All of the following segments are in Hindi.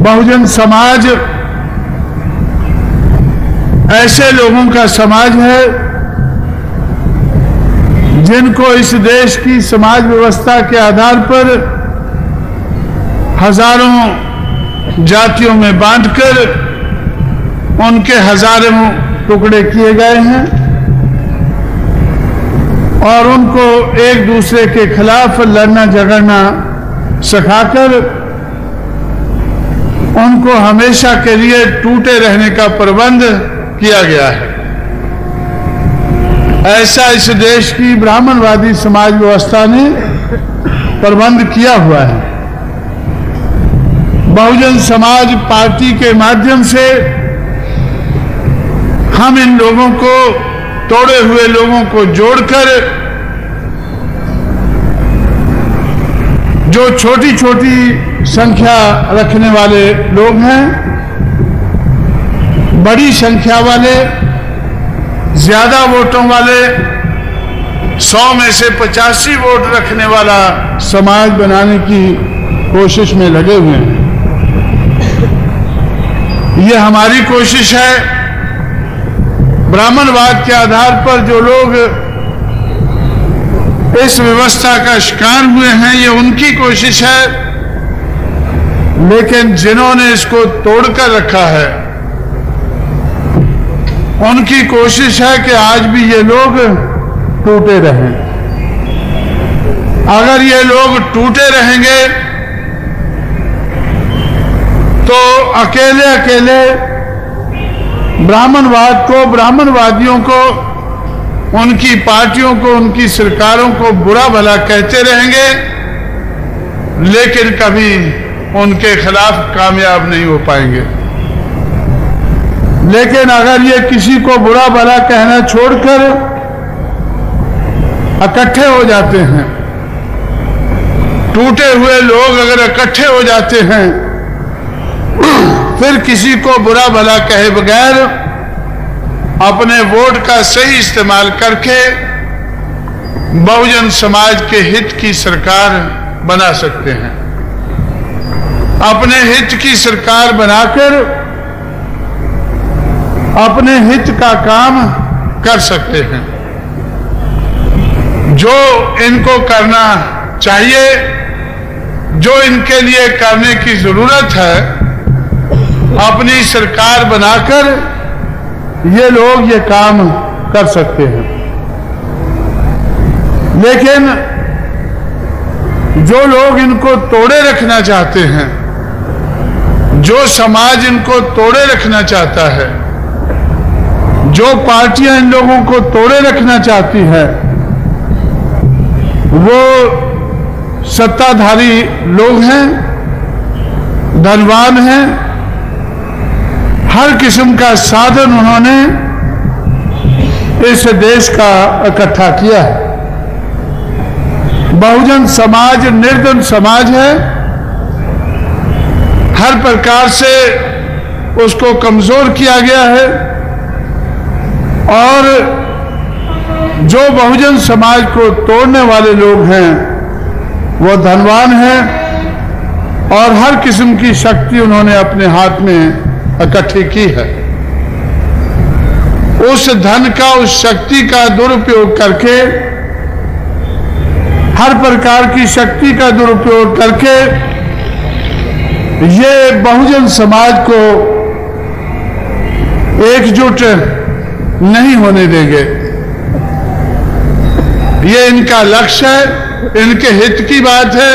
बहुजन समाज ऐसे लोगों का समाज है जिनको इस देश की समाज व्यवस्था के आधार पर हजारों जातियों में बांटकर उनके हजारों टुकड़े किए गए हैं और उनको एक दूसरे के खिलाफ लड़ना झगड़ना सिखाकर उनको हमेशा के लिए टूटे रहने का प्रबंध किया गया है। ऐसा इस देश की ब्राह्मणवादी समाज व्यवस्था ने प्रबंध किया हुआ है। बहुजन समाज पार्टी के माध्यम से हम इन लोगों को, तोड़े हुए लोगों को जोड़कर जो छोटी छोटी संख्या रखने वाले लोग हैं, बड़ी संख्या वाले, ज्यादा वोटों वाले, 100 में से 85 वोट रखने वाला समाज बनाने की कोशिश में लगे हुए हैं। ये हमारी कोशिश है। ब्राह्मणवाद के आधार पर जो लोग इस व्यवस्था का शिकार हुए हैं, ये उनकी कोशिश है, लेकिन जिन्होंने इसको तोड़कर रखा है उनकी कोशिश है कि आज भी ये लोग टूटे रहें। अगर ये लोग टूटे रहेंगे तो अकेले अकेले ब्राह्मणवाद को, ब्राह्मणवादियों को, उनकी पार्टियों को, उनकी सरकारों को बुरा भला कहते रहेंगे, लेकिन कभी उनके खिलाफ कामयाब नहीं हो पाएंगे। लेकिन अगर ये किसी को बुरा भला कहना छोड़कर इकट्ठे हो जाते हैं, टूटे हुए लोग अगर इकट्ठे हो जाते हैं, फिर किसी को बुरा भला कहे बगैर अपने वोट का सही इस्तेमाल करके बहुजन समाज के हित की सरकार बना सकते हैं। अपने हित की सरकार बनाकर अपने हित का काम कर सकते हैं। जो इनको करना चाहिए, जो इनके लिए करने की जरूरत है, अपनी सरकार बनाकर ये लोग ये काम कर सकते हैं। लेकिन जो लोग इनको तोड़े रखना चाहते हैं, जो समाज इनको तोड़े रखना चाहता है, जो पार्टियां इन लोगों को तोड़े रखना चाहती है, वो सत्ताधारी लोग हैं, धनवान हैं, हर किस्म का साधन उन्होंने इस देश का इकट्ठा किया है। बहुजन समाज निर्धन समाज है, हर प्रकार से उसको कमजोर किया गया है और जो बहुजन समाज को तोड़ने वाले लोग हैं वो धनवान हैं और हर किस्म की शक्ति उन्होंने अपने हाथ में इकट्ठी की है। उस धन का, उस शक्ति का दुरुपयोग करके, हर प्रकार की शक्ति का दुरुपयोग करके ये बहुजन समाज को एकजुट नहीं होने देंगे। ये इनका लक्ष्य है, इनके हित की बात है,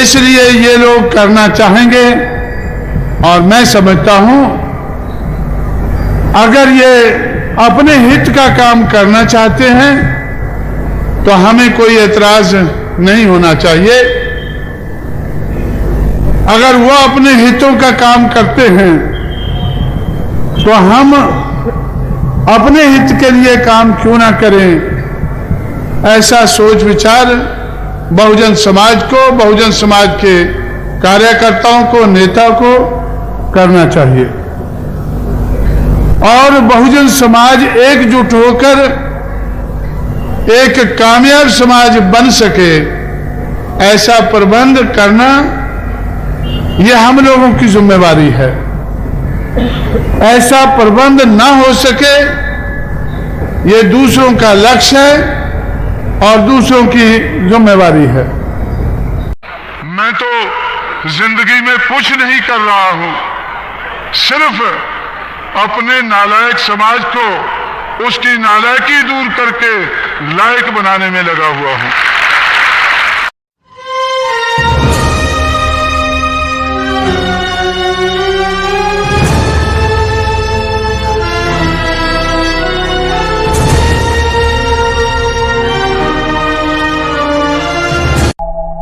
इसलिए ये लोग करना चाहेंगे। और मैं समझता हूं अगर ये अपने हित का काम करना चाहते हैं तो हमें कोई एतराज नहीं होना चाहिए। अगर वो अपने हितों का काम करते हैं तो हम अपने हित के लिए काम क्यों ना करें। ऐसा सोच विचार बहुजन समाज को, बहुजन समाज के कार्यकर्ताओं को, नेता को करना चाहिए और बहुजन समाज एकजुट होकर एक कामयाब समाज बन सके, ऐसा प्रबंध करना ये हम लोगों की जिम्मेवारी है। ऐसा प्रबंध ना हो सके ये दूसरों का लक्ष्य है और दूसरों की जिम्मेवारी है। मैं तो जिंदगी में कुछ नहीं कर रहा हूं, सिर्फ अपने नालायक समाज को उसकी नालायकी दूर करके लायक बनाने में लगा हुआ हूं।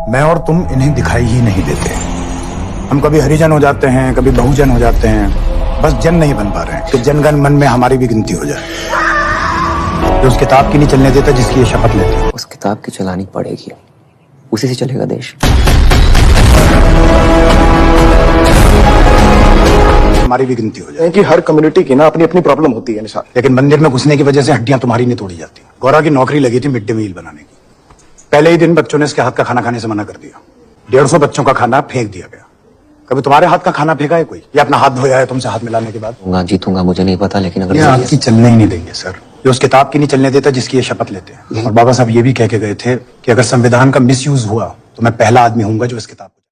मैं और तुम इन्हें दिखाई ही नहीं देते। हम कभी हरिजन हो जाते हैं, कभी बहुजन हो जाते हैं, बस जन नहीं बन पा रहे हैं कि जनगण मन में हमारी भी गिनती हो जाए। जो उस किताब की नहीं चलने देता जिसकी ये शपथ लेते हैं। उस किताब की चलानी पड़ेगी, उसी से चलेगा देश। हमारी भी गिनती हो जाए कि हर कम्युनिटी की ना अपनी अपनी प्रॉब्लम होती है निशान। लेकिन मंदिर में घुसने की वजह से हड्डियां तुम्हारी नहीं तोड़ी जाती। गौरा की नौकरी लगी थी मिड डे मील बनाने की। पहले ही दिन बच्चों ने इसके हाथ का खाना खाने से मना कर दिया। 150 बच्चों का खाना फेंक दिया गया। कभी तुम्हारे हाथ का खाना फेंका है कोई? या अपना हाथ धोया है तुमसे हाथ मिलाने के बाद? जीतूंगा मुझे नहीं पता, लेकिन अगर ये आपकी चलने ही नहीं देंगे सर। ये उस किताब की नहीं चलने देता जिसकी ये शपथ लेते हैं। और बाबा साहब ये भी कह के गए थे कि अगर संविधान का मिसयूज हुआ तो मैं पहला आदमी होऊंगा जो इस किताब